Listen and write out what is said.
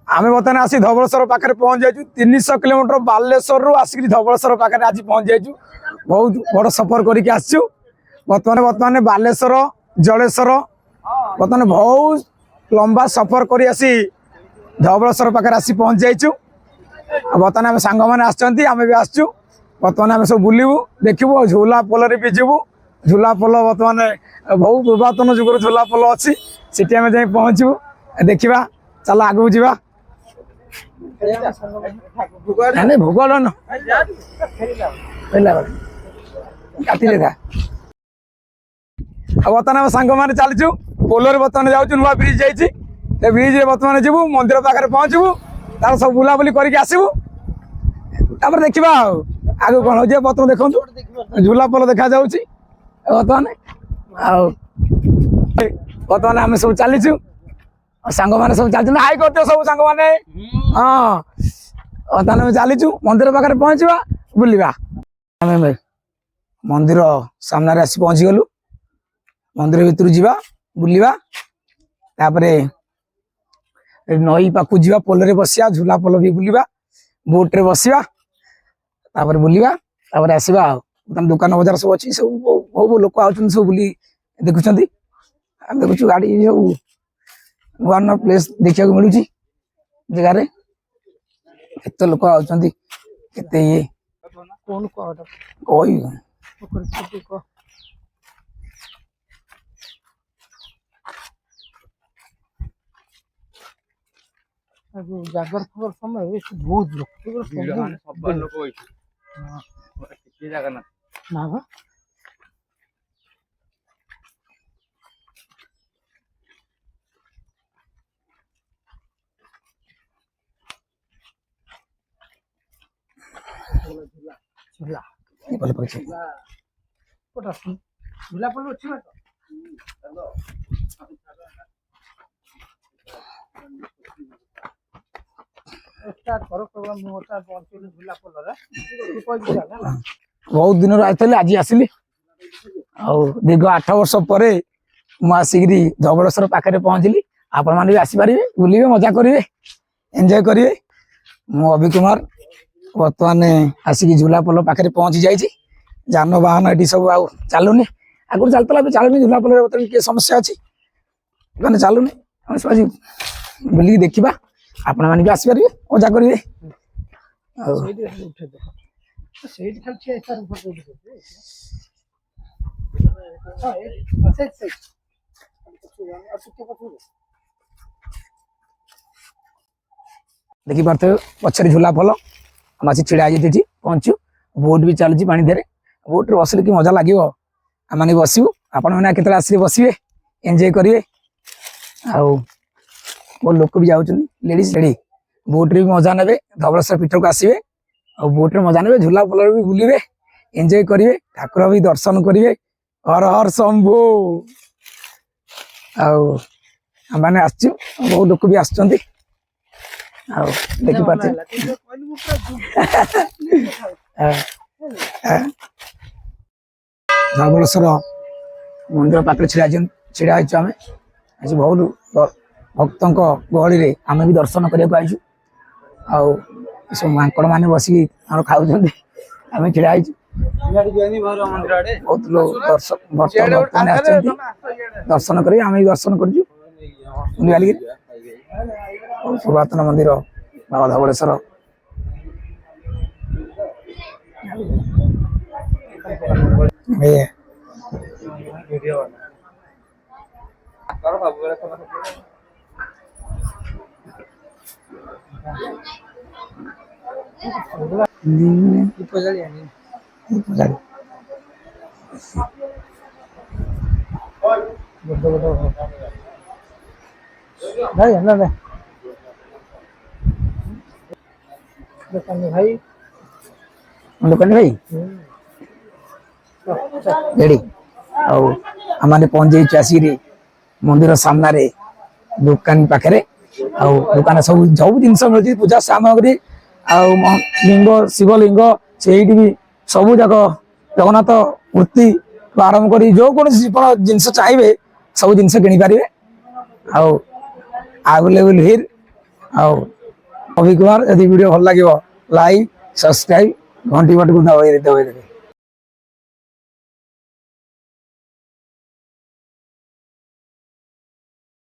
आम बर्तमान आसी धवलेश्वर पाखे पहुंच जाइए 300 किलोमीटर बालेश्वर रु आसिक धवलेश्वर पाखे आज पहुंच जाइए बहुत बड़ सफर करके आसचु बर्तमान बालेश्वर जलेश्वर बर्तमान बहुत लंबा सफर कर आसी धवलेश्वर पाखे आसी पहुंच जाइचु बर्तमान आम सांग मैंने आम भी आसचु बर्तमान आम सब बुलू देखू झूला पोल भी जीवु झूला पोल बर्तमान बहुत पुरातन जुगर झूला पोल अच्छी सीटी आम जा पहुँचू देखा चल आगू जा भोग न बर्तमान आम सांग मैंने चलचु पोलर बर्तमान जाऊँ नुआ ब्रिज जाइए ब्रिज बर्तमान जीवु मंदिर पाखे पहुँचबू तार सब बुलाबुली करके आसबू देखा आगे कौन हो बर्तमान देखो झूला पोल देखा जाऊँगी बर्तमान बर्तमान आम सब चलीचु सांग मैंने सब चलते हाई करते सब सांग मैंने हाँ बर्तमान चलीचु मंदिर पाखे पहुँचवा बुलवा मंदिर सामने आसी पहुँची गलु मंदिर भीतर जावा बुलवा नई पाखु जा पोल बसिया झूला पोल भी बुलवा बोट रे बसिया बुलवा आसवा दुकान बजार सब अच्छी सब बहुत लोक आ सब बुली देखुं देखु गाड़ी सब नुआ नुआ प्लेस देखा मिलूँ जगार एत लोक आते जागर फगर समय बहुत लोग ना झूला झूला पल अच्छी बहुत दिन आज आसली दीर्घ 8 वर्ष पर आसिक धवलेश्वर पाखे पहुंचली आपण मैंने भी आसपारे बुले मजा करेंगे एंजॉय करेंगे मु अभि कुमार बर्तमान आसिक झूला पोल पाखे पहुंची जाइए जान बाहन ये सब आ चलुनि आगुरी चलता चलुनि झूला पोल बर्तमान किए समस्या अच्छी मैंने चलुनि बुलिक देखा आपण मैंने भी आसपारे मजा करेंगे देखी पार्थ पचर झूला पोल हम आसी छिड़ा जाइए पहुंचु बोट भी चलुची पानी देरे बोट रे बसले कि मजा लगे आम मैंने बसबू आपण मैंने केत आसे बसवे एंजॉय करेंगे बहुत लोक भी जाऊँ लेडीज लेडी बोट रे भी मजा ने धवलेश्वर पीठ को आसवे और बोट रे मजा ने झूला पोल भी बुलवे एंजॉय करेंगे ठाकुर भी दर्शन करेंगे हर हर शंभु आने आसचु बहुत लोक भी आसुँच देखी पार्थ धवलेश्वर मंदिर पाखे छिड़ा आम आज बहुत भक्तों गहली रे आम भी दर्शन करने आईचु सब माकड़ मैंने बसिक खाऊ आम छिड़ा बहुत लोग दर्शन कर आम भी दर्शन कर पुरातन मंदिर बाबा धवलेश्वर भाई भाई रेडी आम पहुंच जाइए आसिक मंदिर सामने दुकान पाखे दुकान सब सब जिन मिलती पूजा सामग्री लिंग शिवलिंग से भी सब जाक जगन्नाथ मूर्ति आरंभ कर जो कौन जिनस चाहिए सब जिन किपारे अवेलेबल हिर ଆଉ ଅଭି କୁମାର ଯଦି ଭିଡ଼ିଓ ଭଲ ଲାଗିବ ଲାଇକ୍ ସବସ୍କ୍ରାଇବ୍ ଘଣ୍ଟି ବଟକୁ ଦବାଇ ଦେବେ।